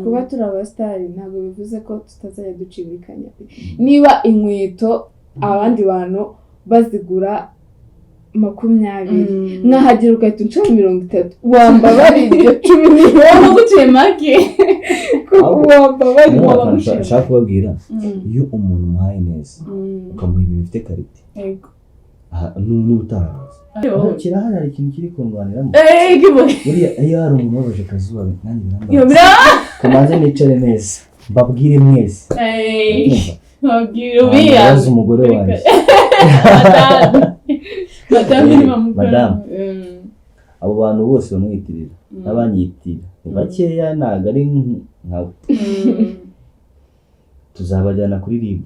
kuba turi abasitari ntabwo bivuze ko tutazajya ducibikanya niba inkweto abandi bantu bazigura 20 nkahagira ugahita unca 30 wambabarira 10 niba guciye make wambabarira shaka kubabwira iyo umuntu muhaye neza ukamuha ibintu bifite karite yego n'ubutahaza kirahari hari ikintu kiri kundwaniramo buriya iyo hari umuntu wabaje akazuba nanjye kamaze nicare neza mbabwire mwese mbabwire ubiya umugore wanjye madamu abo bantu bose bamwitirira n'abanyitira ni bakeya ntabwo ari nkawe tuzabajyana kuri RIB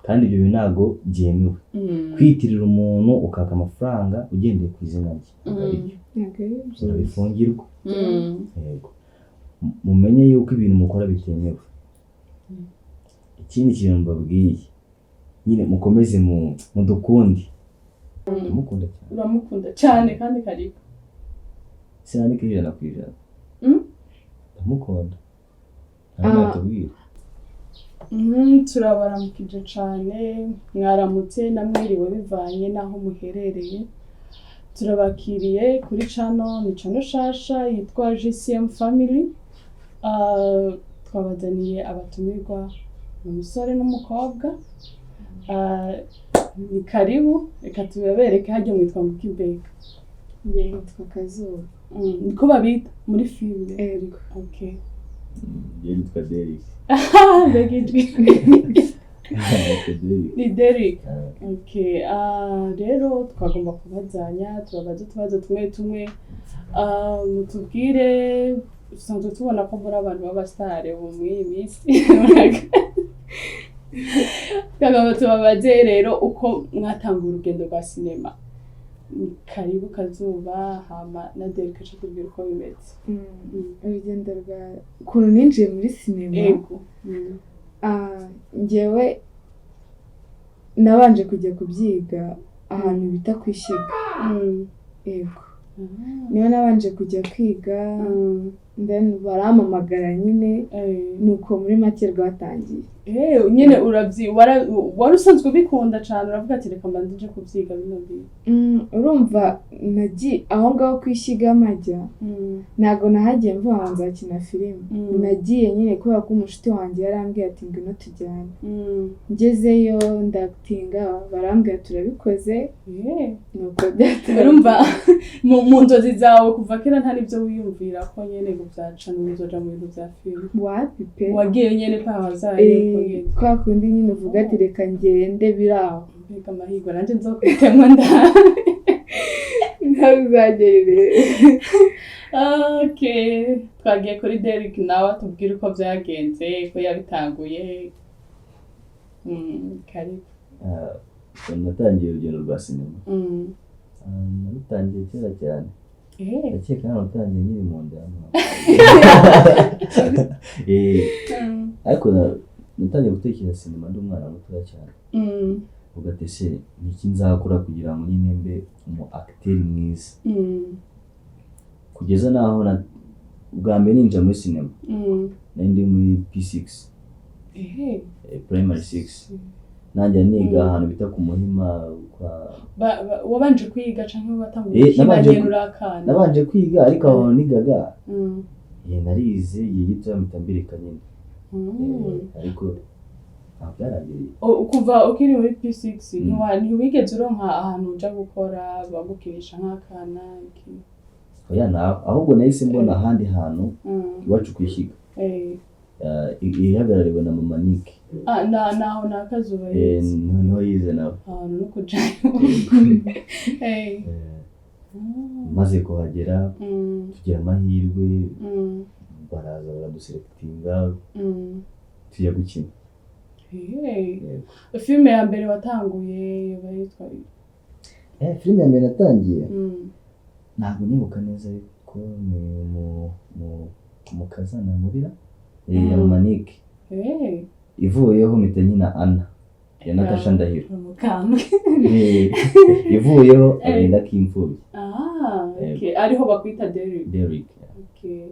kandi ibyo ntabwo byemewe kwitirira umuntu ukaka amafaranga ugendeye ku izina rye urabifungirwa yego mumenye yuko ibintu mukora bitemewe ikindi kintu mbabwiye nyine mukomeze mudukundi mukunda cyane uramukunda cyane kandi karibu sinandika 100%. ndamukunda natubwira turabaramukije cyane mwaramutse namwiriwe bivanye naho muherereye turabakiriye kuri channel ni channel shasha yitwa GCM Family twabazaniye abatumirwa umusore n'umukobwa ni karibu reka tubabereke hajye mwitwa Mukibeka yitwa Kazuba niko babita muri filime yego okay yitwa Derek ni Derek okay rero twagomba kubazanya tubabaza utubazo tumwe mutubwire usanzwe tubona ko muri abantu b'abasitari bo muri iyi minsi kagabo tubabaze rero uko mwatanga urugendo rwa sinema karibu Kazuba hama na Derek tubwire uko bimeze urugendo rwa ukuntu ninjiye muri sinema yego njyewe nabanje kujya kubyiga ahantu bita kwishiga yego niyo nabanje kujya kwiga then baramamagara nyine nuko muri make rwatangiye nyine wari usanzwe bikunda cyane uravuga ati reka mbanze nje kubyiga bino bintu urumva nagiye aho ngaho kwishiga amajya ntago nahagiye mvuga nzakina filime nagiye nyine kubera ko umushuti wanjye yarambwiye ati ngwino tujyane ngezeyo ndatinga barambwira turabikoze nuko urumva mu nzozi zawe kuva kera nta nibyo wiyumvira ko nyene guvyaca n'uzoja mu bintu bya filime wapi wagiye nyene kwa hazaye kwa kundi nyine uvuga ati reka ngende biraho mbega amahirwe nanje nzokwitemwa ntazagere okay twagiye kuri Derek nawe tubwire uko byagenze ko yabitanguye karibu natangiye urugendo rwa sinema natangiye kera cyane ndakeka natangiye nyiri mu nda ariko natangiye gutekereza sinema ndi umwana muto cyane ugatese niki nzakora kugira ngo nyine mbe umu acteur mwiza kugeza naho bwa mbere ninja muri sinema ndi muri P6 primary 6 nanjye niga ahantu bita ku Muhima kwa wabanje kwiga canke watanguye kwiga nabanje kwiga ariko aho nigaga narize yigito mitambirika nyine ariko byaragiye kuva ukiri muri P6 ntiwigeze uronka ahantu uja gukora bagukirisha nk'akana iki oya ahubwo nahise mbona ahandi hantu iwacu kwishiga ihagarariwe na mama Nick naho nakazuba niho yize nawe no kujayo maze kuhagera tugira amahirwe baraza baraduselectinga tujya gukina filime ya mbere watanguye yitwa filime ya mbere natangiye ntabwo nibuka neza ariko ni mu kazana murira ya Manike ivuyeho mpita nyina Anna ya Natasha Ndahiro ivuyeho agenda k'imfubyi okay ariho bakwita Derek okay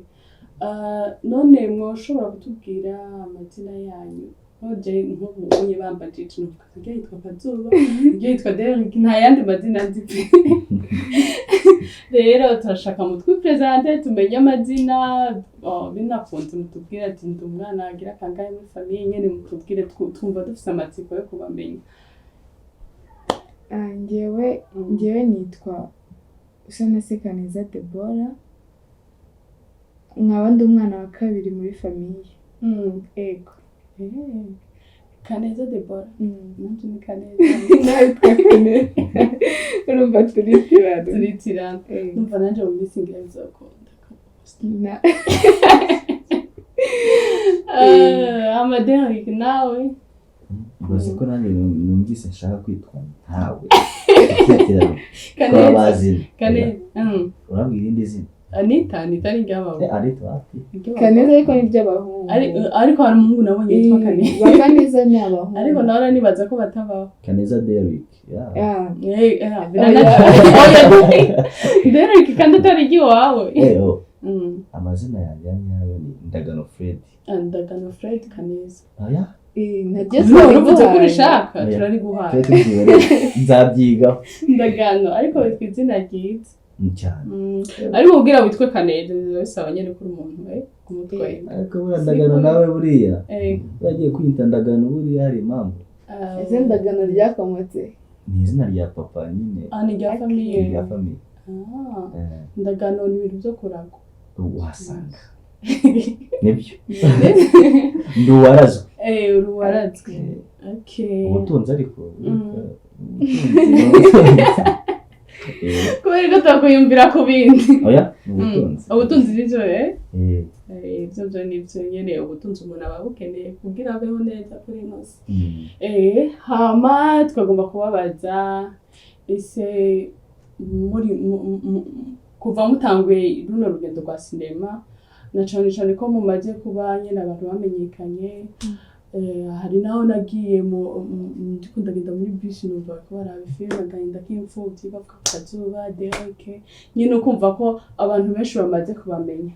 none mwoshobora kutubwira amazina yanyu nkoje nk'ubu bambajije nuko yitwa Kazuba yitwa Derek nta yandi mazina nzi rero turashaka mutwipresente tumenye amazina binakunze mutubwire ati ndi umwana agira kangahe muri famille nyene mutubwire twumva dufise amatsiko yo kubamenya. Njyewe nitwa Usanase Deborah nkaba ndi umwana wa kabiri muri famille. Ego. Kaneza Deborah. Nanje ni Kaneza. Nawe twakene. Urumva turitirana. Numva nanje mu missing bizakunda. Amaderi nawe. Ubwo ko nanjye numvise nshaka kwitwa ntawe. Kaneza. Kaneza. Urambwira irindi zina. Anita ni ry'abahungu. Anita wapi? Kaneza ariko ni ry'abahungu. Ariko hari umuhungu nabonye yitwa Kaneza. Kaneza ni abahungu. Ariko nawe nibaza ko batabaho. Kaneza Derek. Derek kandi atari igiwawe. Amazina yanjye nyayo ni Ndagano Fred. Ndagano Fred Kaneza. Oya. Nageze uruvuze ko urishaka turari guhaye. Nzabyigaho. Ndagano ariko witwa izina ryiza. Cyane. Ariko ubwira witwe Kaneza bisaba nyene kuri umuntu kumutwe. Ariko buriya Ndagano nawe buriya. Bagiye kwita Ndagano buriya hari impamvu. Ese Ndagano ryakomotse. Ni izina rya papa nyine. Ni rya famille. Ni rya famille. Ndagano ni ibintu byo kuragwa. Uhasanga. Nibyo. Nduwarazwe. Uruwarazwe. Okay. Ubutunzi ariko. Kubera ko takuyumvira ku bindi. Oya, ubutunzi. Ubutunzi nivyo ibyo nivyo nyene ubutunzi umuntu aba bukeneye kugira abeho neza kuri nose. Hama twagomba kubabaza ese muri kuva mutanguye runo rugendo rwa sinema na cyane ko mumaze kuba nyene abantu bamenyekanye. Hari naho nagiye ndikundagenda muri bus numva ko barabe filme agahinda k'imfuvyi bavuga Kazuba Derek nyene ukumva ko abantu benshi bamaze kubamenya.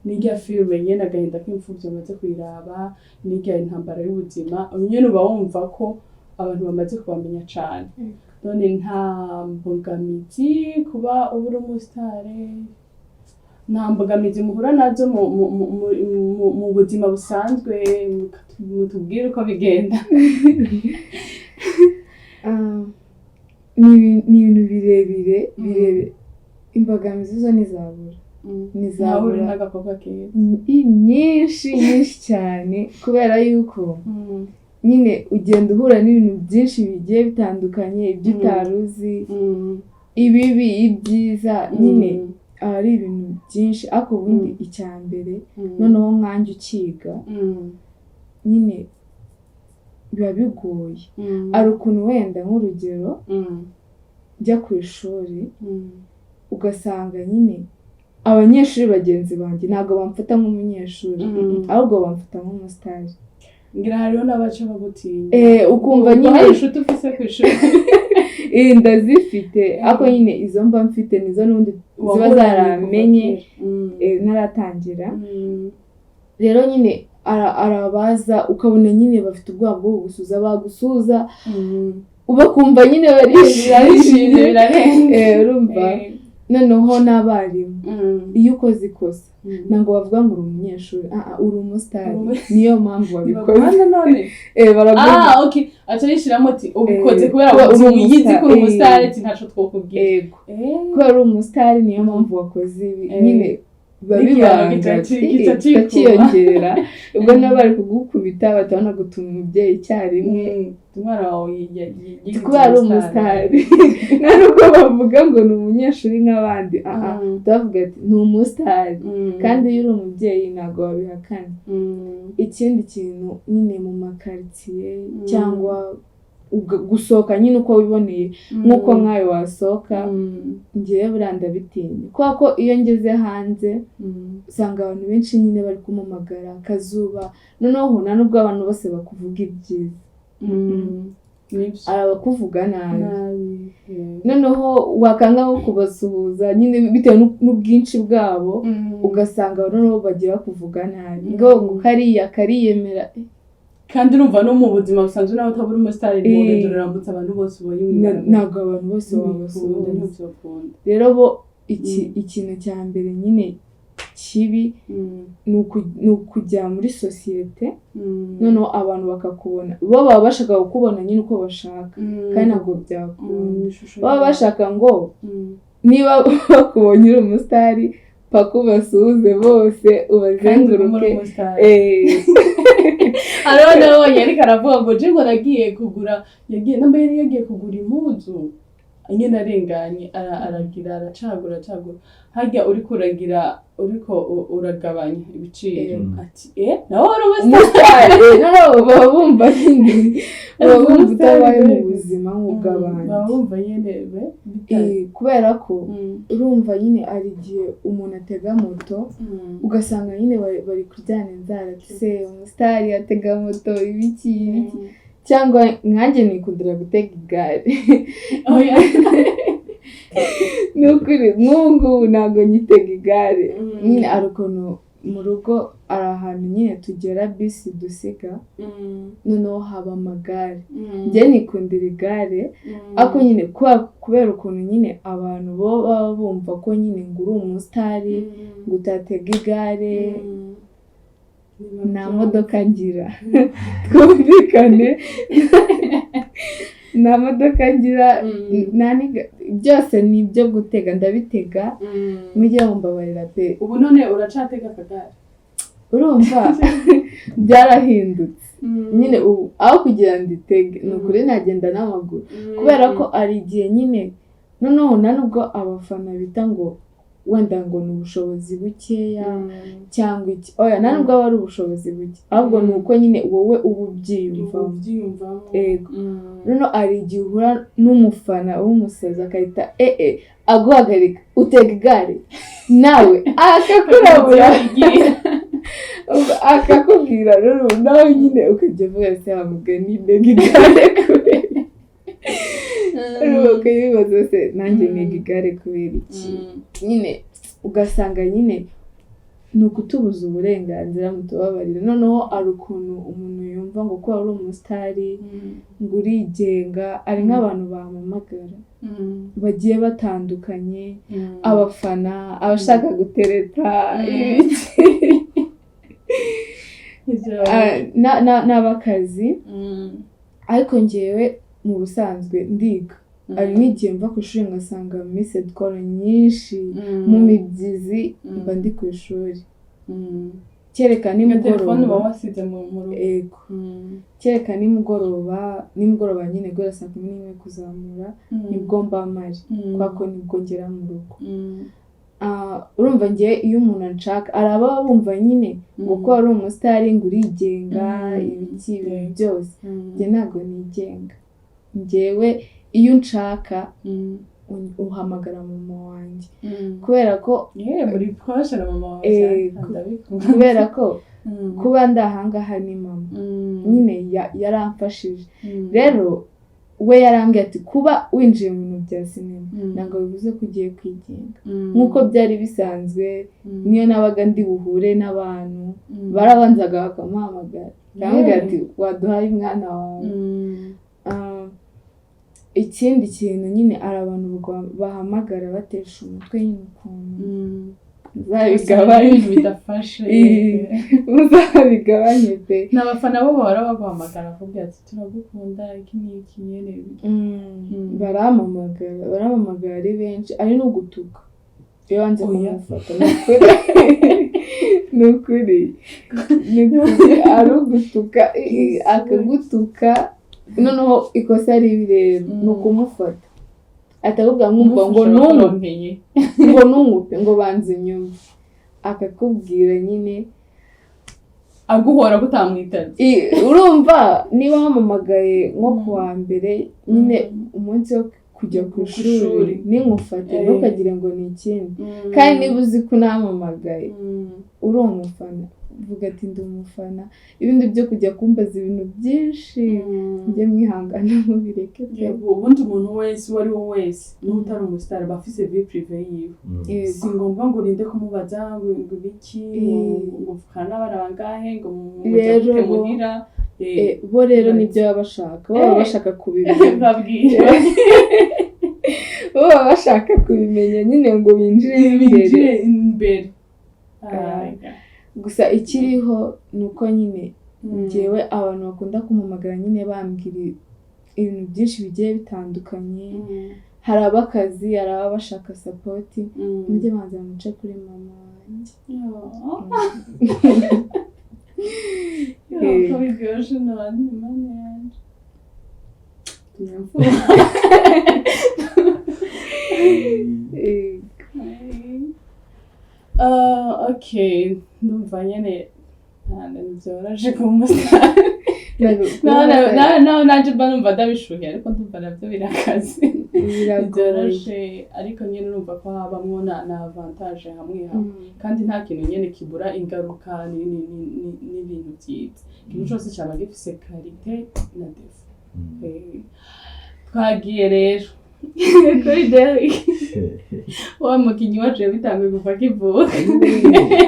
Nijya filme nyene agahinda k'imfuvyi bamaze kuyiraba nijya intambara y'ubuzima nyene uba wumva ko abantu bamaze kubamenya cyane. None nta mbogamizi kuba ubura umusitare nta mbogamizi muhura nazo mu buzima busanzwe mutubwire uko bigenda. Ni ibintu birebire imbogamizi zo nizabura n'agakobwa keza nyinshi cyane kubera yuko nyine ugenda uhura n'ibintu byinshi bigiye bitandukanye ibyo utaruzi ibibi ibyiza nyine ari ibintu byinshi ariko ubundi icyambere noneho nkanjye ukiga nyine biba bigoye. Ari ukuntu wenda nk'urugero njya ku ishuri ugasanga nyine abanyeshuri bagenzi banjye ntabwo bamfata nk'umunyeshuri ahubwo bamfata nk'umusitari. Ngira hariho n'abaca bagutinya. Ukumva nyine hari inshuti ufise ku ishuri. Ndazifite ariko nyine izo mba mfite nizo n'undi ziba zaramenye naratangira. Rero nyine arabaza ukabona nyine bafite ubwoba bwo gusuza bagusuza ubakumva nyine barishimye birarenze. Urumva noneho n'abarimu iyo ukoze ikosa ntabwo bavuga ngo uri umunyeshuri uri umusitari niyo mpamvu wabikoze. Baravuga okay acha yishiramo ati ubikoze kubera uyizi kuri umusitari ati ntaco twokubwira. Kubera uri umusitari niyo mpamvu wakoze ibi nyine babibanga cyiyongera ubwo nabari kugukubita batabona gutuma umubyeyi icyarimwe umwana wawe kubera ari umusitari nubwo bavuga ngo ni umunyeshuri nk'abandi bavuga ati ni umusitari kandi iyo uri umubyeyi ntabwo wabihakana. Ikindi kintu nyine mu makaritsiye cyangwa gusohoka nyine uko wiboneye nk'uko nkayo wasohoka ngewe buriya ndabitinya kubera ko iyo ngeze hanze usanga abantu benshi nyine bari kumumagara Kazuba noneho nta nubwo abantu bose bakuvuga ibyiza. arabakuvuga nabi noneho wakanga nko kubasuhuza nyine bitewe n'ubwinshi bwabo ugasanga noneho bagira kuvuga nabi ngo kariyemera kandi urumva no mu buzima busanzwe nawe utabura umusitari n'ubundi urambutse abantu bose ubonye ntabwo abantu bose babasuhuza rero bo ikintu cya mbere nyine kibi ni ukujya muri sosiyete noneho abantu bakakubona bo baba bashaka kukubona nyine uko bashaka kandi ntabwo byakunda baba bashaka ngo niba bakubonye uri umusitari paka ubasuhuze bose ubazenguruke hariho nabonye ariko aravuga ngo je ngo nagiye kugura yagiye kugura impuzu nyine arenganye aracagura harya uriko uragabanya ibiciro ati nawe wari umusitari baba bumva utabaye mu buzima nk'ubw'abandi baba bumva nyine kubera ko urumva nyine ari igihe umuntu atega moto ugasanga nyine bari kuryana inzara se umusitari atega moto ibiki cyangwa nkanjye nikundira gutega igare nukuri nk'ubu ntabwo nyitega igare nyine ari ukuntu mu rugo ari ahantu nyine tugera bisi dusiga noneho haba amagare njye nikundira igare ariko nyine kubera ukuntu nyine abantu bo baba bumva ko nyine ngo uri umusitari ngo utatega igare nta modoka ngira twumvikane nta modoka ngira byose ni ibyo gutega ndabitega mujye mumbabarira pe ubu none uracatega akagare urumva byarahindutse nyine ubu aho kugira ngo itege ni ukuri nagenda n'amaguru kubera ko ari igihe nyine noneho nubwo abafana bita ngo wenda ngo ni ubushobozi bukeya cyangwa iki oya nubwo aba ari ubushobozi buke ahubwo ni uko nyine wowe uba ubyiyumvamo yego noneho ari igihe uhura n'umufana w'umusazi akahita aguhagarika utega igare nawe akakurabura akakubwira rero nawe nyine ukajya uvuga se wamugani ntega igare kubera ukayibaza se nanjye ntega igare kubera iki nyine ugasanga nyine ni ukutubuza uburenganzira mutubabarire noneho ari ukuntu umuntu yumva ngo kuba uri umusitari ngo urigenga ari nk'abantu bahamagara bagiye batandukanye abafana abashaka gutereta n'abakazi ariko ngewe mu busanzwe ndiga ari nk'igihe mva ku ishuri ngasanga message call nyinshi mu mibyizi mba ndi ku ishuri kereka nimugoroba kereka nimugoroba nyine guhera saa 11 kuzamura nibwo mba mpari kwako nibwo ngera mu rugo urumva ngiye iyo umuntu anshaka araba bumva nyine ngo ko ari umusitari ngo urigenga ibiki byose njye ntabwo nigenga njyewe iyo unshaka uhamagara mama wanjye kubera ko muri proche na mama wanjye kubera ko kuba ndahangaha ni mama nyine yaramfashije rero we yarambwiye ati kuba winjiye mu bintu bya sinema ntabwo bivuze ko ugiye kwigenga nk'uko byari bisanzwe niyo nabaga ndi buhure n'abantu barabanzaga bakamuhamagara yarambwiye ati waduhaye umwana wawe ikindi kintu nyine ari abantu bahamagara batesha umutwe nyine ukuntu muzabigabanye pe n'abafana bo bahora baguhamagara bakubwira ati turagukunda iki n'iki nyene baramamagara ari benshi ari no gutuka iyo wanze kumufata ni ukuri ari ugutuka akagutuka noneho ikosa ribi rero ni ukumufata atakubwira nkumva ngo nungupe ngo banze inyuma akakubwira nyine aguhora kutamwitavye urumva niba wamamagaye nko kuwa mbere nyine umunsi wo kujya ku ishuri ninkufate ntukagire ngo ni ikindi kandi niba uzi ko unamamagaye uri umufana kuvuga ati ndi umufana ibindi byo kujya kumbaza ibintu byinshi njye mwihangana mubireke ubundi umuntu wese uwo ari we wese n'utari umusitari aba afise vie prive yiwe si ngombwa ngo urinde kumubaza ngo ibiki ngo uvukana n'abana bangahe ngo mujye muhira bo rero nibyo baba bashaka baba bashaka kubimenya baba bashaka kubimenya nyine ngo binjire imbere gusa ikiriho ni uko nyine njyewe abantu bakunda kumpamagara nyine bambwira ibintu byinshi bigiye bitandukanye hari ab'akazi hari ababa bashaka sapoti mujye banza muce kuri mama wanjye uko biryoshye n'abandi mama yanjye okay ndumva nyene ntibyoroshye ku musitari naje mba numva ndabishuhiye ariko ndumva nabyo birakaze byoroshye ariko nyine urumva ko habamwo na avantage hamwe hamwe kandi nta kintu nyine kibura ingaruka n'ibintu byiza ikintu cyose cyaba gifise karite na defo twagiye rero kuri Derry wa mukinyi wacu yabitanguye kuva kivuka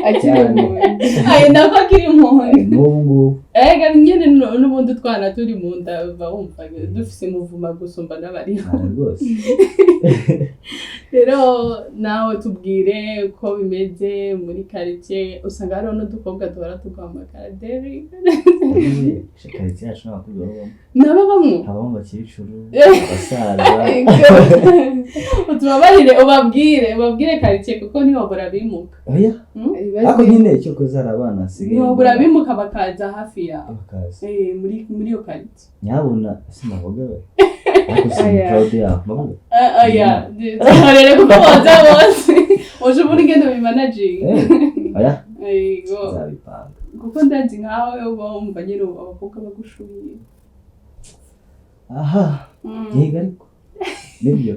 akiri impunzi nako akiri impunzi n'ubu nyine n'ubundi twana turi mu nda bawumva dufise umuvuma gusumba n'abari rwose rero nawe tubwire uko bimeze muri quartier usanga hariho n'udukobwa duhora tuguhamagara Derry quartier yacu n'abakobwa nabo bamwe habamo abakecuru abasaza utubabarire ubabwire quartier kuko ntibabura bimuka ariko nyine cyo kuzara abana asigaye ntibabura bimuka bakaza hafi yawe muri iyo quartier nyabona sinavuga we ariko si proud yaho mabuga rero kuko baza bose uje muri ngendo bimanaging zabipanga kuko ndazi nkawe uba wumva nyine abakobwa bagushubiye aha yego ariko nibyo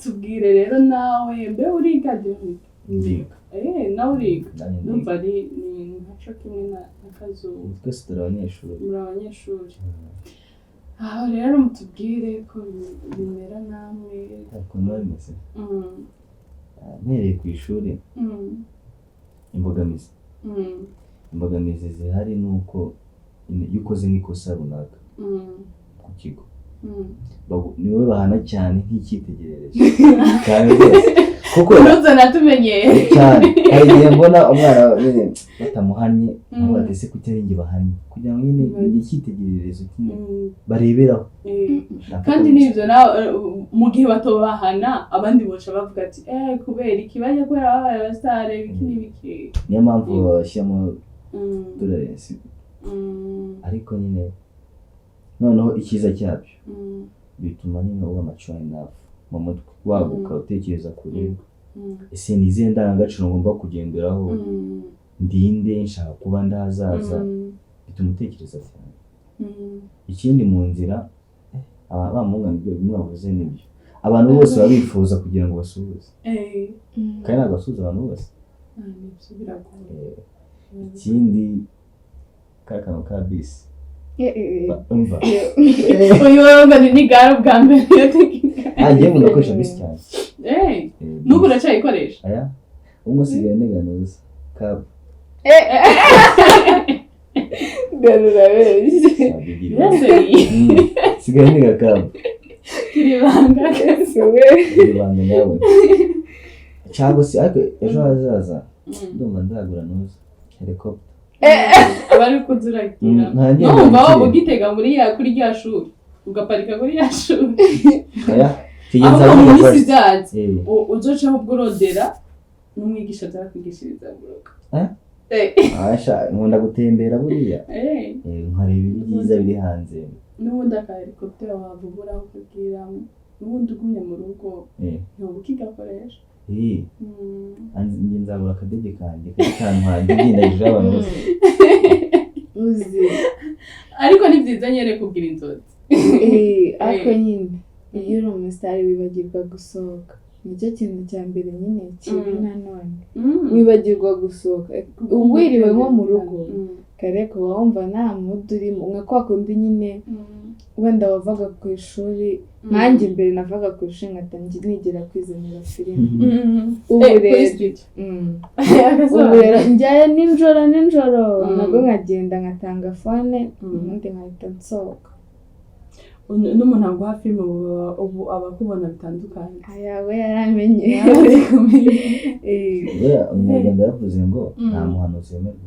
tubwire rero nawe mbe uriga ndiga nawe uriga numva ni nkaco kimwe na Kazuba twese turi abanyeshuri muri abanyeshuri aho rero mutubwire ko bimera namwe ukuntu bimeze mpereye ku ishuri imbogamizi zihari ni uko iyo ukoze nk'ikosa runaka ku kigo niwe bahana cyane nk'icyitegererezo cyane rwose kuko ntuzanatumenyere cyane hari igihe mbona umwana batamuhanye aho batese ko itari njye bahanye kugira ngo nyine ni icyitegererezo bareberaho kandi n'ibyo nawe mu gihe batobahana abandi boca bavuga ati kubera iki bajya kubera babaye abasitare biki n'ibiki niyo mpamvu babashyiramo tolerance ariko nyine noneho icyiza cyabyo bituma nyine uba mature enough mu mutwe waguka utekereza kure ese ni izihe ndangagaciro ngomba kugenderaho ndinde nshaka kuba ndahazaza bituma utekereza cyane ikindi mu nzira abamungana ibyo bimwe bavuze nibyo abantu bose baba bifuza kugira ngo basuhuze kandi ntabwo basuhuza abantu bose ikindi kakano ka bisi umva uyu wewe ni gare bwa mbere ngiye mu nakoresha bisi cyane n'ubu uracayikoresha aya umwe usigaye neganuza kab garura bese sigaye nega kab kiribanga nawe cyangwa se ariko ejo hazaza ndumva ndagura nuza helicopter abari kuzuragira numva wowe ugitega muri kuri rya shuri ugaparika kuri ya shuri kigenza mu minsi izaza uzocaho ubworodera n'umwigisha azakwigishiriza guruka nkunda gutembera buriya nkareba ibyiza biri hanze n'ubundi akahelikoptera wavubura ukabwira n'ubundi ugumye mu rugo ntabwo ukigakoresha njye nzabura akadege kanjye k'akantu hanjye ngendagije abantu bose uzi ariko ni byiza nyine kugira inzozi ariko nyine iyo uri umusitari wibagirwa gusohoka nicyo kintu cya mbere nyine kibi nanone wibagirwa gusohoka wiriwe nko mu rugo kare kuba wumva nta mudu urimo nka kwa kundi nyine wenda wavaga ku ishuri nanjye imbere navaga ku ishuri ngatangira nigira kwizanira filime ubu rero njyayo nijoro nabwo nkagenda ngatanga fone ubundi nkahita nsohoka n'umuntu aguha filime ubu aba akubona bitandukanye ayawe yaramenye umunyarwanda yavuze ngo nta muhanuzi wemerwa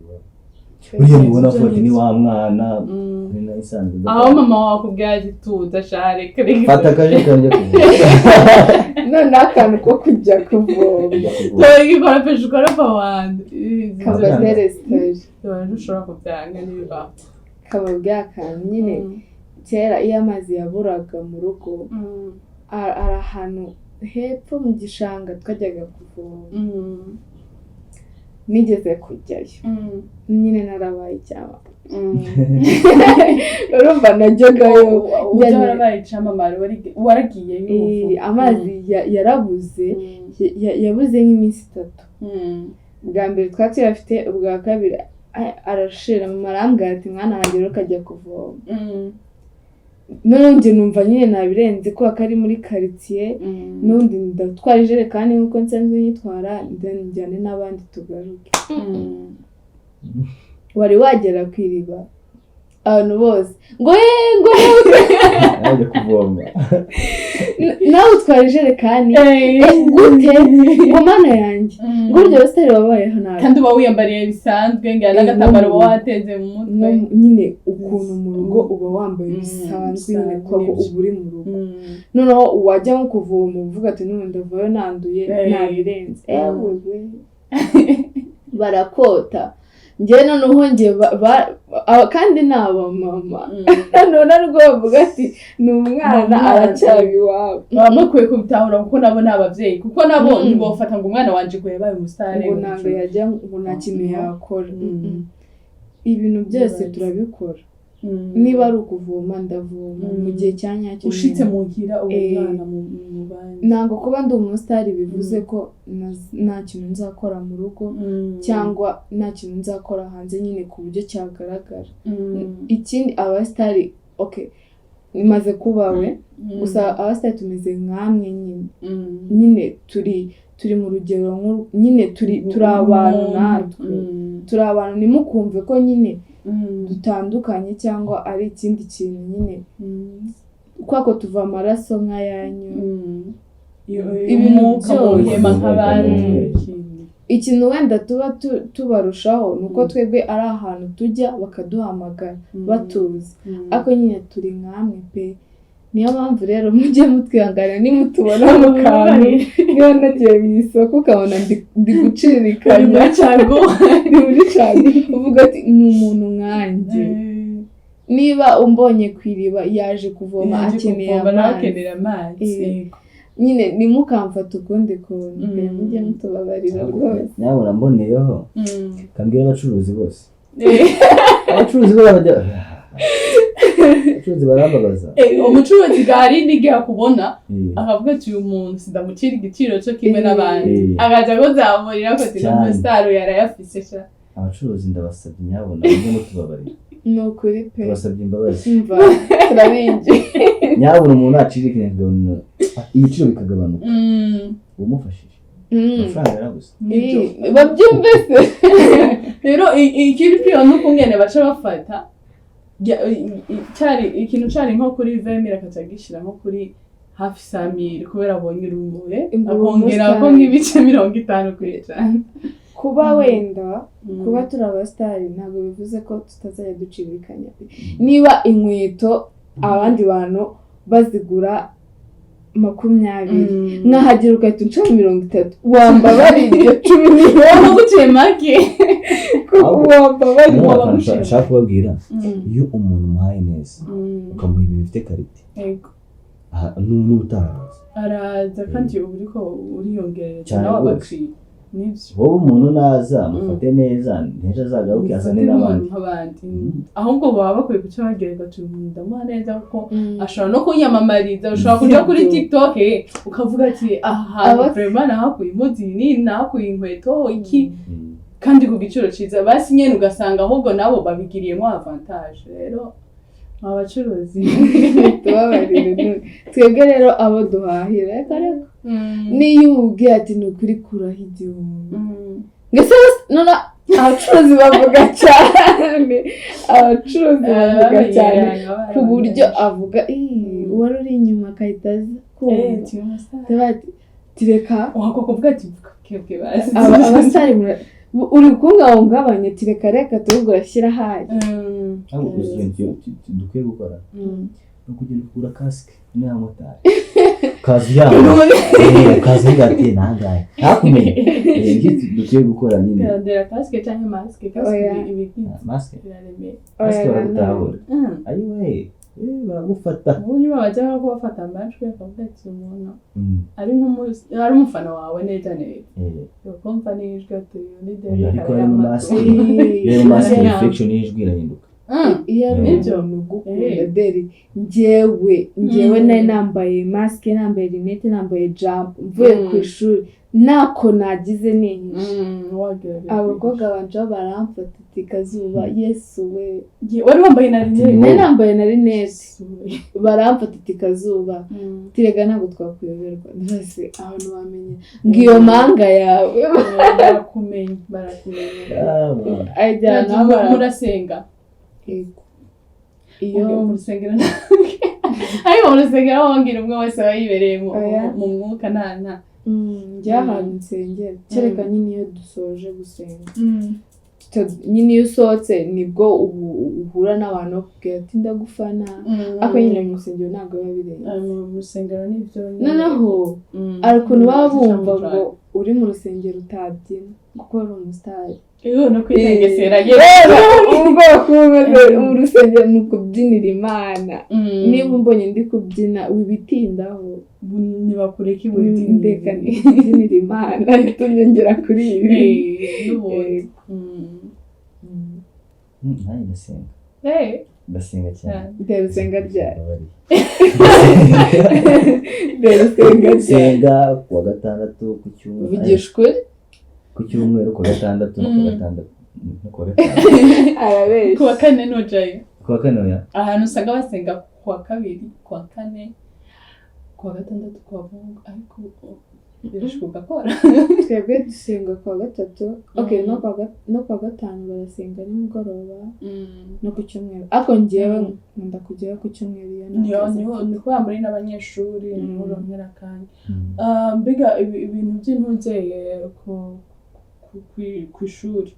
uriya mubona ko ni wa mwana isanzwe aho mama wakubwira ati tuza share fata akaje kanje kuvoma none akantu ko kujya kuvoma ikora pesha ukora pawandi kabatere stage ushobora kubyanga niba kaba byakantu nyine kera iyo amazi yaburaga mu rugo ari ahantu hepfo mu gishanga twajyaga kuvoma nigeze kujyayo nyine narabaye icyama urumva najyagayo warabaye icyamamare waragiyeyo amazi yarabuze yabuze nk'iminsi 3 bwa mbere twari tuyafite ubwa kabiri arashira mu marambwira ati mwana wanjye rero ukajya kuvoma n'undi numva nyine nabirenze ko akari muri quartier n'undi ndatwara ijerekani nkuko nsanzwe nyitwara njyane n'abandi tugaruke wari wagera kwiriba abantu bose ngo naje kuvoma nawe utwara ijerekani gute ngo mana yanjye ngo uryo rositeri wabayeho nabi kandi uba wiyambariye bisanzwe ngana agatambaro uba wateze mu mutwe nyine ukuntu mu rugo uba wambaye bisanzwe nyine ko uba uri mu rugo noneho wajya nko kuvoma uvuga ati n'ubu ndavayo nanduye nabirenze barakota njye noneho njye kandi ni abamama none ariko bavuga ati ni umwana aracyari iwabo baba bakwiye kubitahura kuko nabo ni ababyeyi kuko nabo ntibofata ngo umwana wanje ko yabaye umusitari ngo ntabwo yajya ngo nta kintu yakora ibintu byose turabikora niba ari ukuvoma ndavoma mu gihe cya nyacyo ushitse mu ngira umwana mu bandi ntabwo kuba ndi umusitari bivuze ko nta kintu nzakora mu rugo cyangwa nta kintu nzakora hanze nyine ku buryo cyagaragara ikindi abasitari imaze kuba we gusa abasitari tumeze nk'amwe nyine turi mu rugero nyine turi abantu natwe turi abantu ntimukumve ko nyine dutandukanye cyangwa ari ikindi kintu nyine kwako tuva amaraso nk'ayanyu ibintu byose ikintu wenda tuba tubarushaho ni uko twebwe ari ahantu tujya bakaduhamagara batuzi ariko nyine turi nk'amwe pe niyo mpamvu rero mujye mutwihangana nimutubona mu kantu niba nagiye mu isoko ukabona ndi gucirikanya ni muri cyane uvuga ati ni umuntu nkanjye niba umbonye ku iriba yaje kuvoma akeneye amazi nyine nimukamfata ukundi kuntu mujye mutubabarira rwose nyabona mboneyeho kambwira abacuruzi bose abacuruzi barambabaza umucuruzi gari nige akubona akavuga ati uyu muntu sindamucira igiciro cyo kimwe n'abandi agaja kuzamurira ko ati n'umusitari yarayafise sha abacuruzi ndabasabye nyabona mujye mutubabarira ni ukuri pe tubasabye imbabazi mva turabinje nyabona umuntu acirika ibiciro bikagabanuka umufashije amafaranga yarabuze babyumve se rero ikiri piyo nuko ngene baca bafata ikintu cyari nko kuri 20,000 akacagishira nko kuri hafi 100,000 kubera abonye urumure akongera ko nk'ibice 50 kwijana kuba wenda kuba turi abasitari ntabwo bivuze ko tutazajya ducibikanya niba inkweto abandi bantu bazigura 20 nkahagira ugahita uca 30 wambabarira 10 waba guciye make wambabarira nshaka kubabwira iyo umuntu umuhaye neza ukamuha ibintu bifite karite n'ubutaha araza kandi ubu uriko uriyongerera nawe abakiriya wowe umuntu naza mufate neza nteje azagaruke azane n'abandi ahubwo baba bakwiye guca bagereka ndamuha neza kuko ashobora no kunyamamariza ushobora kuja kuri TikTok ukavuga ati aha vraiment nahakuye imodini nahakuye inkweto iki kandi ku giciro ciza basi nyene ugasanga ahubwo nabo babigiriyemo avantage rero abacuruzi tubabarire twebwe rero abo duhahira reka niyo umubwiye ati ni ukuri kuraho igihumbi ngese none abacuruzi bavuga cyane ku buryo avuga uwari uri inyuma akahita aza kumva tireka kuvuga ati kebwe basi abasitari uri kungabanya tireka reka tubwo urashyira ahari dukwiye gukora no kugenda ukura kasike n'abamotari kazi yabo kazi ngati nangaye nakumenye dukwiye gukora nyine ndera kasike cyangwa maske maske baragutahura ayiwe baragufata ubundi babajya ko bafata amajwi akavuga ati umuntu ari umufana wawe neza ukumva n'ijwi ati ni dere ariko maske infection y'ijwi irahinduka iyo ari umuntu ugukunda deri njyewe nari nambaye maske nambaye rinete nambaye jump mvuye ku ishuri nako nagize nihishe abakobwa banje baramfata ati kazuba yesu we wari wambaye na rinete nari nambaye na rinete baramfata ati kazuba tirega ntabwo twakuyoberwa ndase abantu bamenye ngiyo manga yawe barakumenya ajyana murasenga iyo mu rusengero ariko mu rusengero wongera umwe wese wayibereye mu mwuka nta njya ahantu nsengera kereka nyine iyo dusoje gusenga nyine iyo usohotse nibwo uhura n'abantu bakubwira ati ndagufana ariko nyine mu rusengero ntabwo biba birenze mu rusengero nibyo noneho hari ukuntu baba bumva ngo uri mu rusengero utabyina kuko uri umusitari no kwitengesera ubwoko bumeze mu rusengero ni ukubyinira Imana niba umbonye ndi kubyina wibitindaho nibakureka ndeka nibyinira Imana ntitunyongera kuri ibi nanjye ndasenga ndasenga cyane ndasenga ryari ndasenga kuwa gatandatu ku cyumweru uvugisha ukuri ku cyumweru kuwa gatandatu no kuwa gatandatu no kuwa gatanu arabeshya kuwa kane nojayo kuwa kane oya ahantu usanga basenga kuwa kabiri kuwa kane kuwa gatandatu kuwa mungu ariko birashoboka kora twebwe dusenga kuwa gatatu no kuwa gatanu barasenga nimugoroba no ku cyumweru ariko njyewe nkunda kujyayo ku cyumweru niho niko muri n'abanyeshuri niho ronkera akanya mbega ibintu by'intuzeye ku ishuri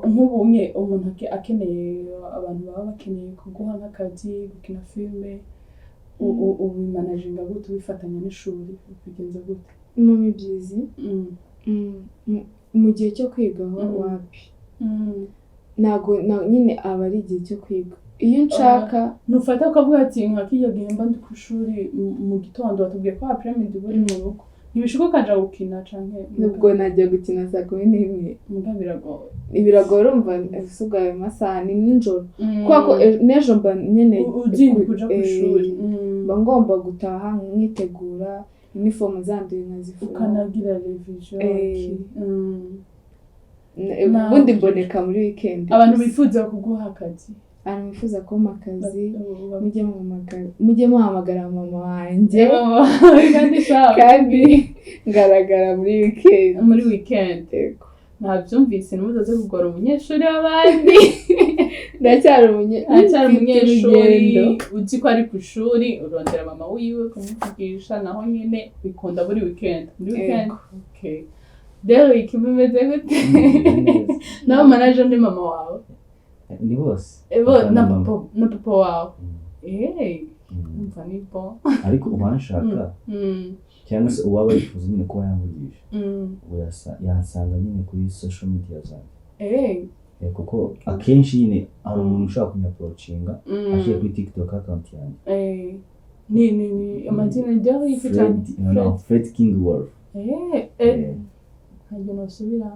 nk'ubunye umuntu akeneye abantu baba bakeneye kuguha nk'akazi gukina filime ubimanaginga gute ubifatanya n'ishuri bigenza gute mu mibyizi mu gihe cyo kwigaho wapi ntago nyine aba ari igihe cyo kwiga iyo nshaka ntufata ukavuga ati nka kijya gihemba ndi ku ishuri mu gitondo watubwiye ko hapiramide buri mu rugo ntibishoboka kaja gukina canke nubwo najya gukina saa 11 muga biragoye urumva usugaye amasaha ni nijoro kuko nejo mba nyene ugindi kuja ku ishuri mba ngomba gutaha mwitegura uniform zanduye nkazifura ukanagira revision ubundi mboneka muri weekend abantu bifuza kuguha akazi abantu bifuza kumpa akazi mujye muhamagara mama wanjye kandi ngaragara muri weekend ntabyumvise ntimuzaze kugora umunyeshuri w'abandi ndacyari umunyeshuri uzi ko ari ku ishuri urondera mama wiwe kumuvugisha naho nyine bikunda muri weekend rero ikimeze gute nawe manager ni mama wawe ni bose na papa wawe umva ni bo ariko ubanshaka cyangwa se uwaba yifuza nyine kuba yamvugisha yasanga nyine kuri social media zanjye kuko akenshi nyine hari umuntu ushaka kunyaprocinga agiye kuri TikTok account yanjye ni amazina ryaho yitwa Fred King Wolf ntajya nosubira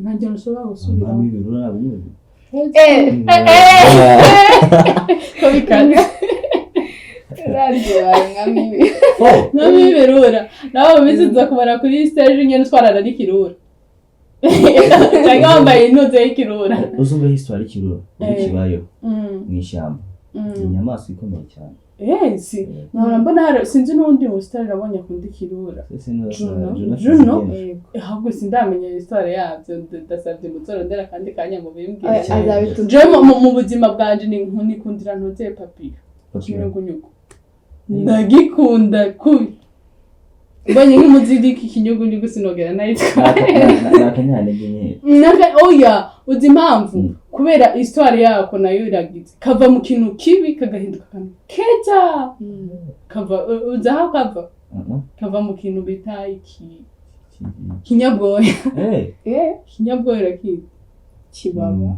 ntajya nosubira gusubira mami birura nabumwe ko bikanga radio ngamibi birura nawe biziza kubara kuri stage nyene twarana n'ikirura cyangwa wambaye intuze y'ikirura uzumva histoire y'ikirura ikibayo mw'ishyamba inyamaswa ikomeye cyane si nahora mbona sinzi n'undi musitari nabonye akunda ikirura Juno ahubwo sindamenya histoire yabyo ndasabye muzorondera kandi kanya mu bimbwira azabituje mu buzima bwanje nikundira ntuze papiyo kinyugunyugu ndagikunda kubi mbonye nk'umuziki ikinyugunyugu sinogera nayitwa nakanyantege nyine oya uzi impamvu kubera histoire yako nayo iragize kava mu kintu kibi kagahinduka akantu keza kava uzaho kava mu kintu bita kinyabwoya kinyabwoya kibaba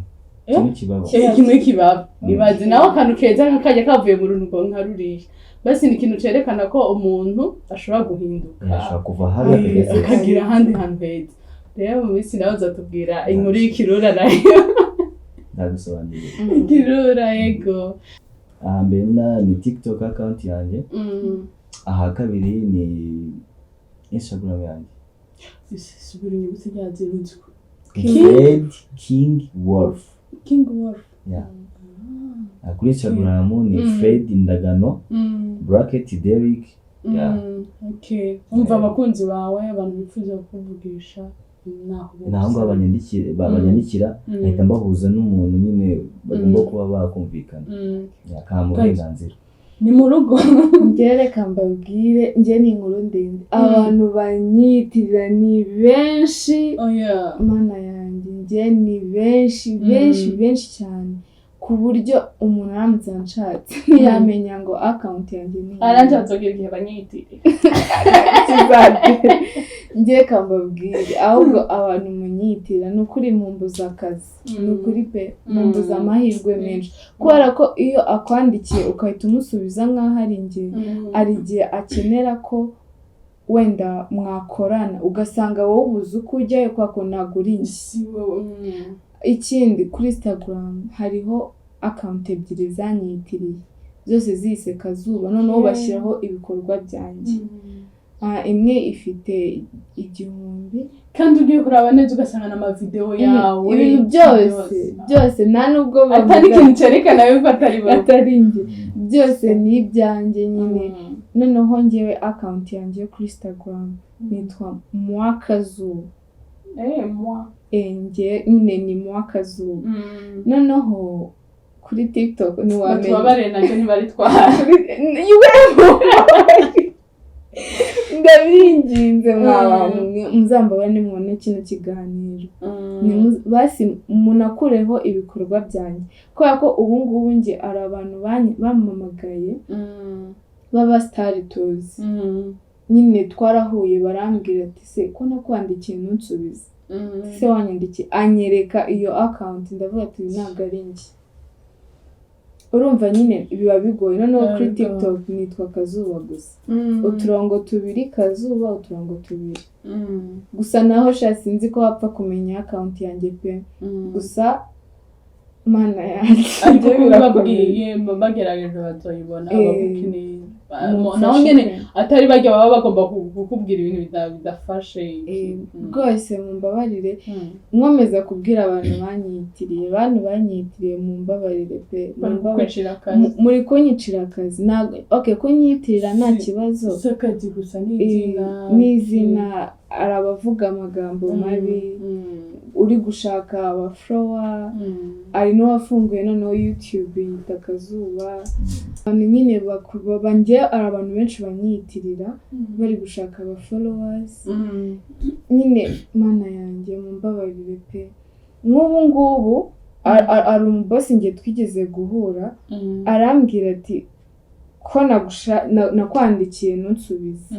kimwe kibaba nibazi nawe akantu keza nkakajya kavuye mu runtu nka ruriya basi ni ikintu cerekana ko umuntu ashobora guhinduka ashobora kuva habi akagira ahandi hantu heza rero mu minsi nawe uzatubwira inkuru y'ikirura nayo ndagusobanurira ikirura yego mbere ni TikTok account yanjye aha kabiri ni Instagram yanjye subira inyuguti ryazo runzwe King Wolf yeah kuri Instagram ni Fred Ndagano bracket Derrick yeah okay umva abakunzi bawe abantu bifuza kuvugisha naho abanyandikira ahita mbahuza n'umuntu nyine bagomba kuba bakumvikana yakamu uburenganzira ni mu rugo ngereka mbabwire nje ni inkuru ndende abantu banyitirira ni benshi mana yanjye nje ni benshi cyane ku buryo umuntu aramutse anshatse yamenya ngo account yanjye ni aranshatse kugira igihe banyitirira ngiye kambabwire ahubwo abantu munyitira ni ukuri mumbuza akazi ni ukuri pe mumbuza amahirwe menshi kubera ko iyo akwandikiye ukahita umusubiza nk'aho ari njye ari igihe akenera ko wenda mwakorana ugasanga wowe ubuze uko ujyayo kwako ntabwo uri njye ikindi kuri Instagram hariho account ebyiri zanyitiriye zose zise Kazuba noneho bashyiraho ibikorwa byanjye imwe ifite 1000 kandi ugiye kuraba neza ugasanga n'amavideo yawe ibintu byose nta nubwo atari ikintu cyerekana yuko atari njye byose ni ibyanjye nyine noneho ngewe account yanjye kuri Instagram nitwa Mwakazuba nge nyine ni Mwakazuba noneho kuri TikTok ni wamenye tubabare nacyo ntibaritwara ndabinginze mwabantu muzambabane nimubone kino kiganiro basi munakureho ibikorwa byanjye kubera ko ubu ngubu nge ari abantu bamamagaye baba star tours nyine twarahuye barambwira ati se ko nakwandikiye ntunsubize se wanyandikiye anyereka iyo account ndavuga ati ntabwo ari njye urumva nyine biba bigoye noneho kuri TikTok nitwa Kazuba gusa uturongo 2 Kazuba uturongo 2 gusa naho sinzi ko wapfa kumenya account yanjye pe gusa mana yanjye ariko babwiye bagerageje bazoyibona ababukeneye naho nyene atari bajya baba bagomba kukubwira ibintu bidafashe rwose mumbabarire nkomeza kubwira abantu banyitiriye mumbabarire pe muri kunyicira akazi okay kunyitirira nta kibazo sakazi gusa n'izina arabavuga amagambo mabi uri gushaka abaflower ari no wafunguye noneho YouTube yita Kazuba abantu nyine banjye abantu benshi banyitirira bari gushaka aba followers nyine mana yanjye mumbabarire pe ngubu ari umubosi ngiye twigeze guhura arambwira ati ko nakwandikiye ntunsubize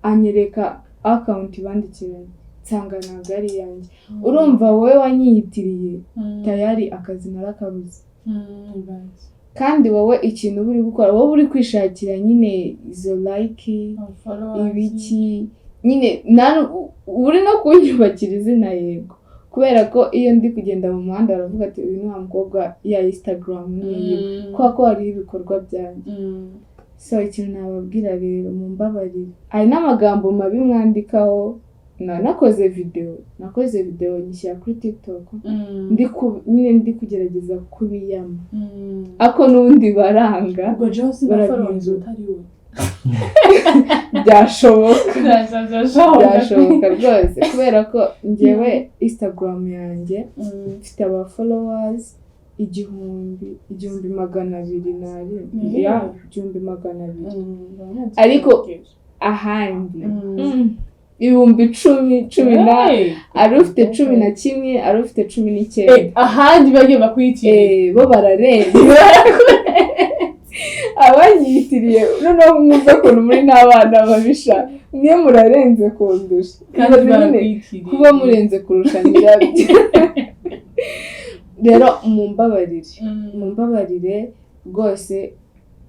anyereka account bandikiranye nsanga ntabwo ari yanjye urumva wowe wanyitiriye tayari akazi narakabuze kandi wowe ikintu uri gukora wowe uri kwishakira nyine izo like ibiki nyine uri no kunyubakira izina yego kubera ko iyo ndi kugenda mu muhanda baravuga ati uyu ni wa mukobwa ya Instagram niyi ko hariho ibikorwa byanjye so ikintu nababwira rero mumbabarire hari n'amagambo mabi mwandikaho nakoze video nyishyira kuri TikTok ndi kugerageza kubiyama ako nundi baranga ubwo Jose bafaronze utari we byashoboka rwose kubera ko njyewe Instagram yanjye mfite aba followers 1,200 ariko ahandi 10,000 ari ufite 11 ari ufite 19 ahandi bagiye bakwitira bo bararenze abanyitiriye noneho mwumve ukuntu muri n'abana babisha mwe murarenze kundusha kandi kuba murenze kurusha nyirabyo rero mumbabarire rwose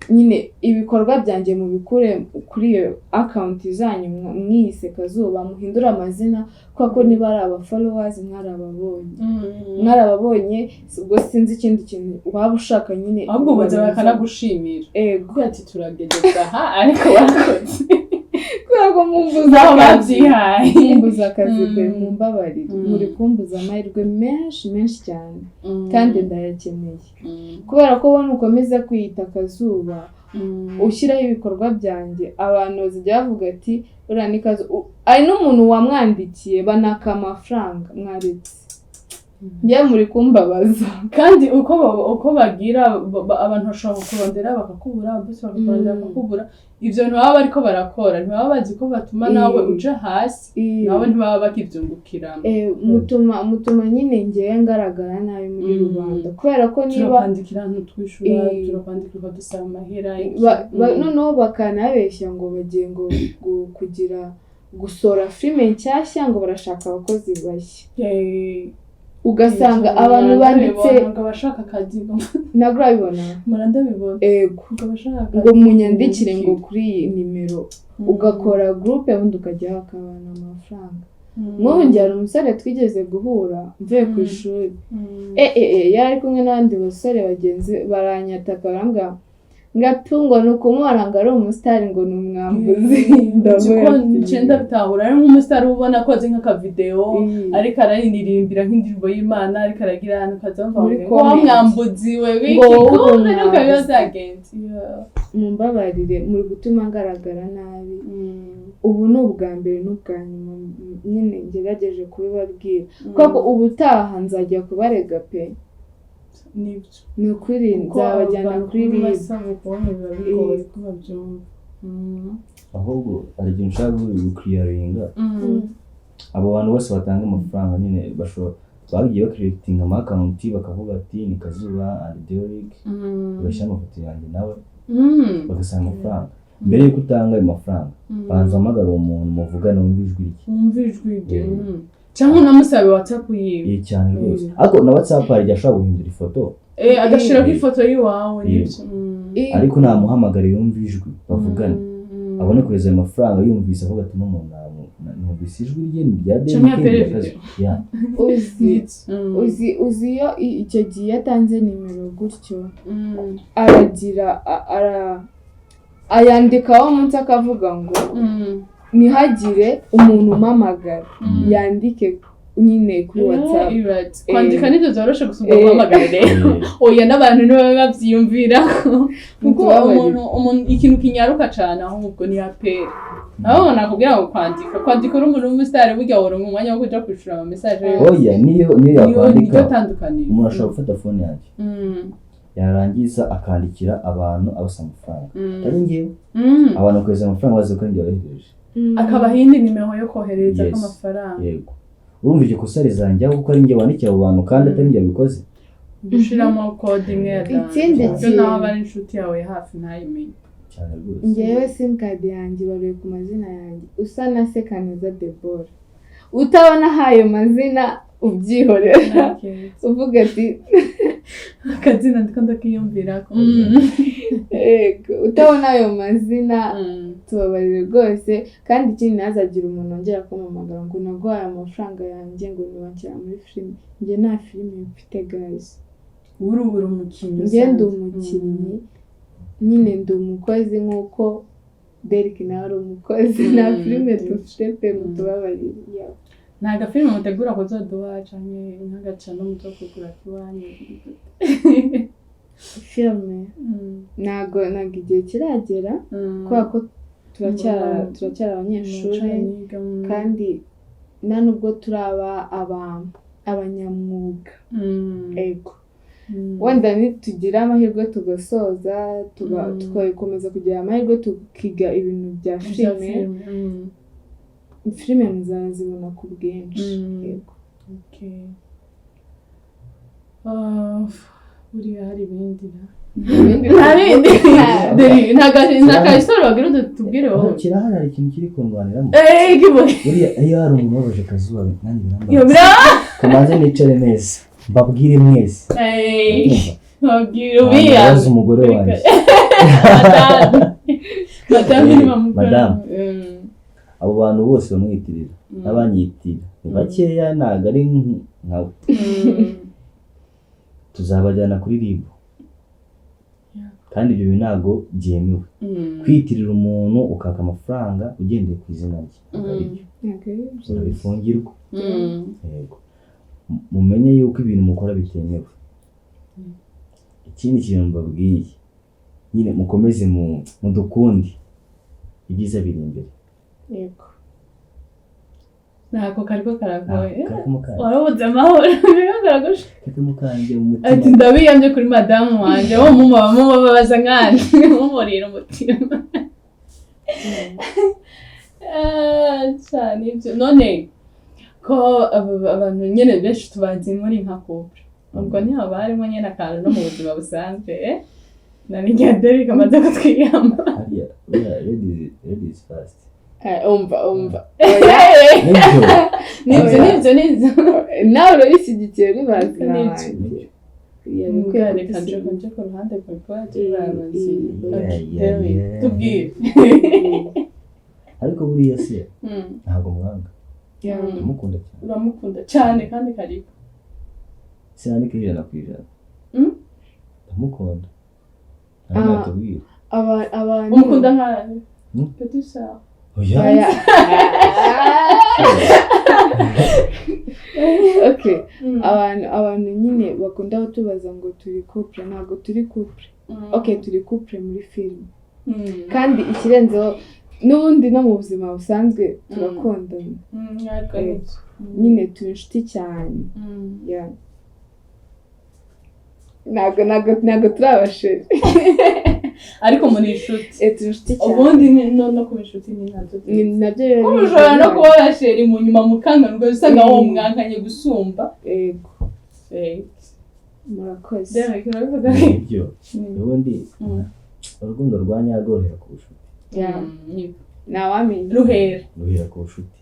nyine ibikorwa byanjye mubikure kuri iyo account zanyu mwise Kazuba muhindura amazina kuko niba ari aba followers mwarababonye ubwo sinzi ikindi kintu waba ushaka nyine ahubwo baza bakanagushimira kuko ati turagegeza ariko wakoze kuko mumbuza akazi pe mumbabarire muri kumbuza amahirwe menshi cyane kandi ndayakeneye kubera ko wowe ukomeza kwiyita Kazuba ushyiraho ibikorwa byanjye abantu zijya bavuga ati uriya ni Kazuba ari n'umuntu wamwandikiye banaka amafaranga mwaretse njye muri kumbabaza kandi uko bagira abantu bashobora kurondera bakakubura bose bakakurondera bakakubura ibyo ntibaba bariko barakora ntibaba bazi ko batuma nawe uja hasi nawe ntibaba bakivyungukiramo mutuma nyine njyewe ngaragara nabi muri rubanda kubera ko niba turakwandikira ahantu twishura turakwandikira dusaba amahera noneho bakanabeshya ngo bagiye ngo kugira gusora filime nshyashya ngo barashaka abakozi bashya ugasanga abantu banditse ngo bashaka akazi nagrabibona murandabibona ngo munyandikire ngo kuri iyi nimero ugakora groupe ubundi ukajya akabana amafaranga mwongera umusore twigeze guhura mvuye ku ishuri yari kumwe n'abandi basore bagenzi baranyataka barambwa ngatungo nukumubona ngo ari umusitari ngo ni umwambuzi ndagenda bitahura ari nk'umusitari ubona ko azi nk'akavideo ariko araririmbira nk'indirimbo y'Imana ariko aragira ahantu kazamva ngo mwambuzi we biki nuko biba byagenze mumbabarire muri gutuma ngaragara nabi ubu ni ubwa mbere n'ubwa nyuma nyine ngerageje kubibabwira kuko ubutaha nzajya kubarega pe ni ukuri nzabajyana kuri ahubwo hari ikintu ushaka gukiriyaringa abo bantu bose batanga amafaranga nyine bagiye bakiriyatinga amakonti bakavuga ati ni Kazuba and Derek bagashyira amafoto yanjye nawe bagasanga amafaranga mbere yuko utanga ayo mafaranga banza hamagara uwo muntu muvugana wumva ijwi rye cyangwa unamusabe WhatsApp yiwe cyane rwose ariko na WhatsApp hari igihe ashobora guhindura ifoto agashiraho ifoto y'iwawe ariko namuhamagara yumva ijwi bavugana abone kureza ayo mafaranga yumvise avuga ati n'umuntu numvise ijwi rye ni rya Derek uzi iyo icyo gihe yatanze nimero gutyo aragira ayandikaho umunsi akavuga ngo ntihagire umuntu umamagara yandike nyine kuri WhatsApp kwandika nibyo byoroshe gusubira guhamagara rero oya n'abantu nibo bavyiyumvira kuko umuntu ikintu kinyaruka cyane ahubwo ni apel aho nakubwira ngo kwandika uri umuntu w'umusitari burya woronka umwanya wo kuja kwishura ama message oya niyo yakwandika tandukaniro umuntu ashobora gufata phone yanjye yarangiza akandikira abantu abasaba amafaranga ari ngewe abantu kweza amafaranga bazi ko njye bahereje akaba hindi nimero yo kohereza amafaranga yego urumva iryo kosa rizanjyaho kuko ari njye wandikira abo bantu kandi atari njye bikoze dushiramo code imwe ya dance naho abari inshuti yawe hafi ntayimenye cyane rwose njyewe simcard yanjye baruye ku mazina yanjye usa na Sekaneza Deborah utabona hayo mazina ubyihorera uvuga ati akazina ndiko ndakiyumvirako utabona ayo mazina tubabarire rwose kandi ikindi ntazagira umuntu wongera kumpamagara ngo naguhaye amafaranga yanjye ngo nibanshyira muri filime njye nta filime mfite guys uri umukinnyi njye ndi umukinnyi nyine ndi umukozi nk'uko Derek nawe ari umukozi nta filime dufite pe mutubabarire nta gafilime mutegura kuzoduha canke nk'agaca no muzo kugura kiwanyu filime ntago igihe kiragera kubera ko turacyari abanyeshuri kandi nta nubwo turaba abanyamwuga ego wenda nitugira amahirwe tugasoza tugakomeza kugira amahirwe tukiga ibintu bya filime muzazibona ku bwinshi yego buriya hari ibindi nta kahistori wagira udutubwire wowe kirahari hari ikintu kiri kundwaniramo buriya iyo hari umuntu wabaje akazuba nanjye birambabaza kamanze nicare neza mbabwire mwese mbabwire ubiyanze umugore wanjye madamu abo bantu bose bamwitirira n'abanyitira ni bakeya ntabwo ari nkawe tuzabajyana kuri RIB kandi ibyo ntabwo byemewe kwitirira umuntu ukaka amafaranga ugendeye ku izina rye urabifungirwa yego mumenye yuko ibintu mukora bitemewe ikindi kintu mbabwiye nyine mukomeze mu dukundi ibyiza biri imbere yego nako kariko karagoye warabuze amahoro bigaragara kakamukanje umutima ati ndabiyamye kuri madamu wanje wo mubabaza nkandi mumurira umutima cyane ibyo none ko abantu nyene benshi tubazi muri nka couple ubwo niho barimo nyene akantu no mu buzima busanzwe nani Derek amaze kutwiyama ladies first umva nibyo nawe urabishyigikiye bibazi n'abandi reka nje ku ruhande rwawe turabazi tubwire ariko buriya se ntabwo mwanga uramukunda cyane kandi karibu sinandika 100% ndamukunda natubwire abantu umukunda nkawe petit sœur oya okay abantu nyine bakunda batubaza ngo turi couple ntabwo turi couple okay turi couple muri film kandi ikirenzeho n'ubundi no mu buzima busanzwe turakundana nyine turi inshuti cyane ntabwo turi abasheri ariko muri inshuti turi inshuti cyane ubundi no kuba inshuti ni nabyo rero ushobora no kuba abasheri mu nyuma mukanganurwa bisa nkaho mwankanye gusumba yego murakoze ibyo ubundi urukundo rwa nyarwohera ku bucuti ntawamenya ruhera ku bucuti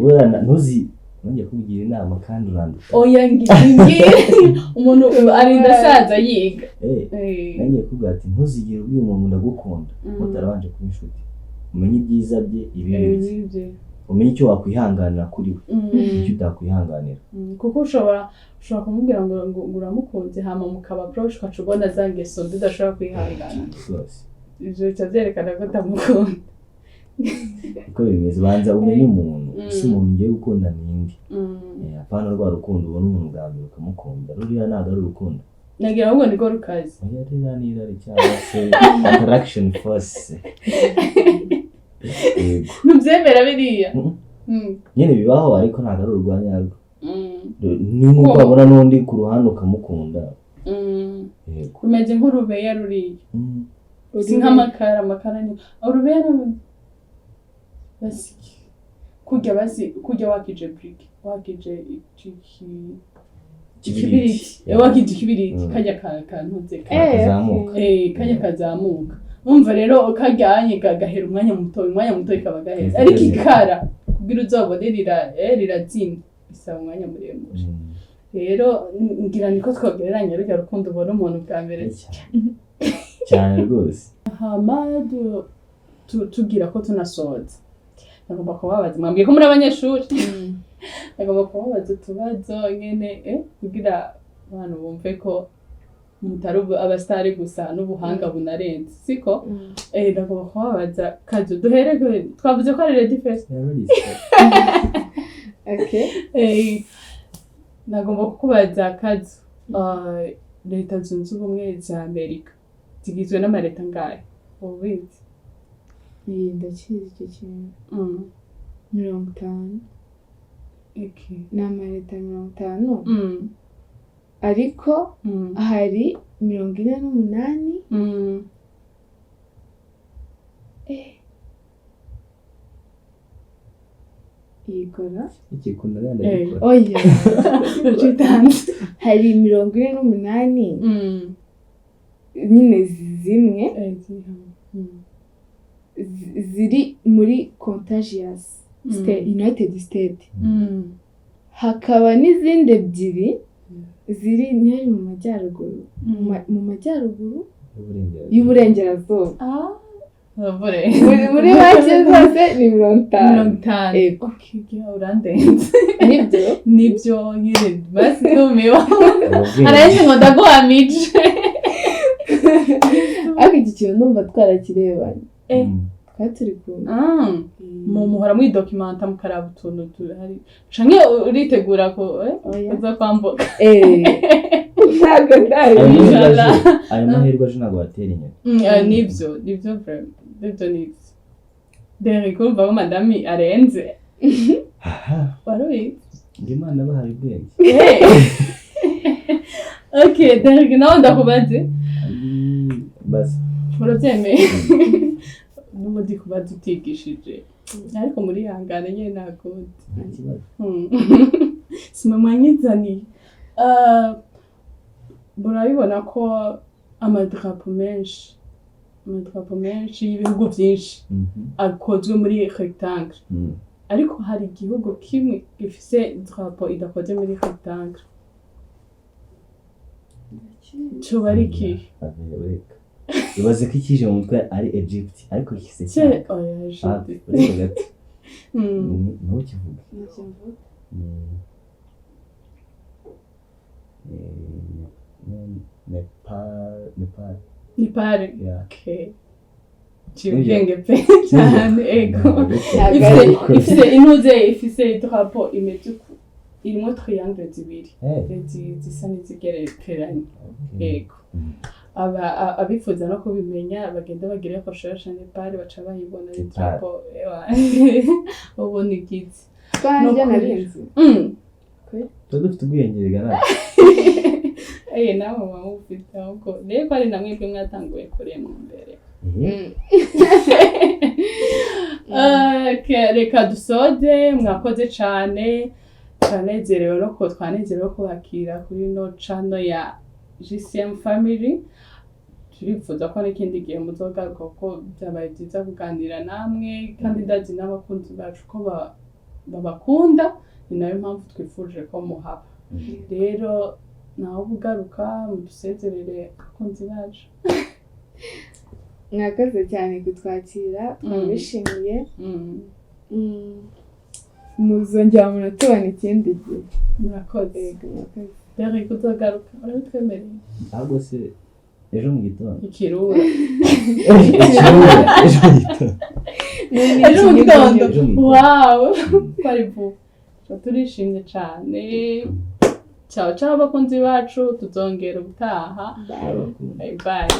ubona ntuzi nongeye kukugira inama kandi urandika oya ngiye umuntu arinda asaza yiga nanjye kuvuga ati ntuzigire ubwira umuntu ndagukunda mutarabanje kuba inshuti umenye ibyiza bye ibibi bye umenye icyo wakwihanganira kuri we icyo utakwihanganira kuko ushobora kumubwira ngo uramukunze hama mukaba approach ukaca ubona za ngeso udashobora kwihangana ibyo byerekana ko utamukunda uko bimeze banza umenye umuntu ese umuntu ugiye gukunda ninde apana rwa rukundo ubona umuntu bwa mbere ukamukunda ruriya ntabwo ari urukundo nagira ahubwo niko rukazi ruriya ni irari cyangwa se attraction force ntubyemera biriya nyine bibaho ariko ntabwo ari urwanyarwo ni nk'uko wabona n'undi ku ruhande ukamukunda rumeze nk'urubeya ruriya si nk'amakara ni urubeya basi kujya wakije brick wakije ikibiriti wakije ikibiriti kajya kantuze kajya kazamuka umva rero kajyanye gahera umwanya muto ikaba gahera ariko ikara kugira uzabone riratsinda bisaba umwanya muremure rero ngira niko twogereranya rujya rukundo ubona umuntu bwa mbere cyane rwose. hama tugira ko tunasoza nagomba kubabaza mwambwiye ko muri abanyeshuri nagomba kubabaza utubazo nyene kugira abantu bumve ko mutari abasitari gusa n'ubuhanga bunarenze siko nagomba kubabaza Kazu duhere twavuze ko ari ready first okay nagomba kukubaza Kazu leta zunze ubumwe za Amerika zigizwe n'amareta ngahe ubizi ndakizi icyo kintu 50 ni amareta 50 ariko hari 48 igora ikikunda ndagikora oya ucitanze hari 48 nyine zimwe ziri muri contagious United States hakaba n'izindi ebyiri ziri ntari mu majyaruguru mu majyaruguru y'uburengerazuba muri make zose ni 50 urandenze nibyo nyine basi tumiwa araje ngo ndaguhamije ariko iki kintu numva twarakirebanye twari turi kumwe muhora muri documenta mukaraba utuntu tuhari canke uritegura ko uza kwambuka ntabwo ndari ayo mahirwe aje ntabwo watera inyuma nibyo nibyo Derek urumva ko madami arenze warubizi Imana bahaye ubwenge okay Derek nawe ndakubaze basi urabyemeye n'ubundi kubaza utigishije ariko muri hangane nyine nakundi simamanyizani burabibona ko amadrapo menshi y'ibihugu byinshi akozwe muri rectangle ariko hari igihugu kimwe gifise drapo idakoze muri rectangle cyo bari ki ibaze ko ikije mu mutwe ari Egypt ariko kise cyane ariko gato no kivuga Nepal okay Chibenge pe cyane ego ifise inuze ifise drapo imetuku irimo triangle zibiri zisa n'izigerekeranye ego abifuza no kubimenya bagenda bagira ko shasha Nepal baca bayibona drapo ubona igize twanje narinzi dufite ubwenge gana nawe mama ufite ahubwo rero ari namwe bwe mwatanguye kurema imbere reka dusode mwakoze cyane twanezerewe ko bakira kuri no channel ya GCM Family turifuza ko n'ikindi gihe muzogaruka ko byabaye byiza kuganira namwe kandi ndazi n'abakunzi bacu ko babakunda ni nayo mpamvu twifuje ko muhaba rero naho bugaruka mudusezerere abakunzi bacu mwakoze cyane kutwakira twabishimiye muzongera munatubona ikindi gihe murakoze Derek kuzogaruka urabitwemereye ahubwo se ejo mu gitondo ikirura ejo mu gitondo wow kwari vuba turishimye cyane ciao abakunzi bacu tuzongera ubutaha bye bye